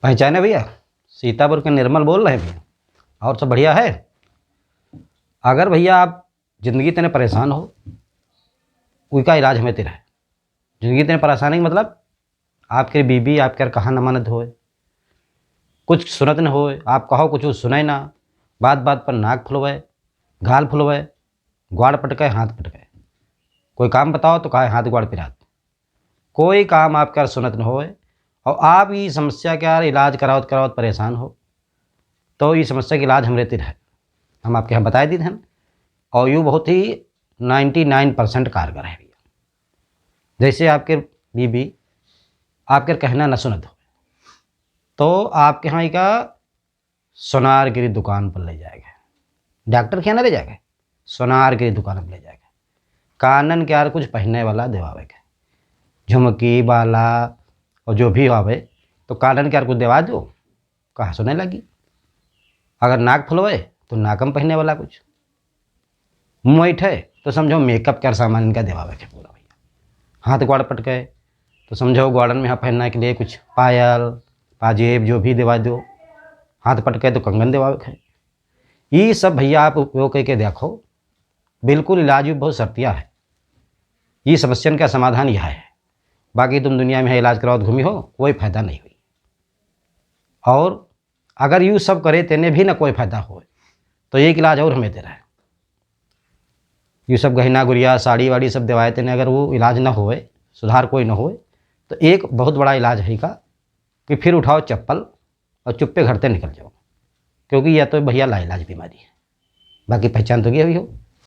पहचाने भैया? सीतापुर के निर्मल बोल रहे हैं भैया। और सब बढ़िया है? अगर भैया आप ज़िंदगी इतने परेशान हो, उसका इलाज हमें तेरा है। ज़िंदगी इतने परेशानी का मतलब आपके बीबी आपके कहा न मानत होए, कुछ सुनत न होए, आप कहो कुछ सुने ना, बात बात पर नाक फुलवाए, गाल फुलवाए, ग्वाड़ पटकाए, हाथ पटकाए। कोई काम बताओ तो कहे हाथ ग्वाड़ पिरात। कोई काम आपका सुनत न होए और आप ये समस्या का इलाज करावत करावत परेशान हो, तो ये समस्या का इलाज हम रहते है। हम आपके यहाँ बताए दी हैं और यूँ बहुत ही 99% कारगर है भैया। जैसे आपके बीबी आपके कहना न सुनत हो, तो आपके यहाँ का सोनार की दुकान पर ले जाएगा, डॉक्टर के यहाँ ना ले जाएगा, सोनार की दुकान पर ले जाएगा। कानन के यार कुछ पहनने वाला दिवावे के, झुमकी बाला और जो भी आवे, तो कानन के यार कुछ दिवा दो, कहाँ सुने लगी। अगर नाक फुलवाए तो नाकम पहनने वाला कुछ, मुँह बैठे तो समझो मेकअप का सामान इनका दिवावे के पूरा भैया। हाथ ग्वाड़ पटके तो समझो ग्वाड़न में यहाँ पहनने के लिए कुछ पायल पाजेब जो भी दिवा दो। हाथ पटके तो कंगन दिवावे के। ये सब भैया आप उपयोग करके देखो, बिल्कुल इलाज भी बहुत सस्ता है। ये समस्या का समाधान यह है। बाकी तुम दुनिया में इलाज कराओ घूमी हो, कोई फायदा नहीं हुई। और अगर यूँ सब करे तेने भी ना कोई फायदा हो, तो एक इलाज और हमें तेरा है। ये सब गहना गुड़िया साड़ी वाड़ी सब दवाए तेने, अगर वो इलाज ना होए, सुधार कोई ना होए, तो एक बहुत बड़ा इलाज है का कि फिर उठाओ चप्पल और चुप्पे घर से निकल जाओ, क्योंकि यह तो भैया लाइलाज बीमारी है। बाकी पहचान तो गई अभी हो।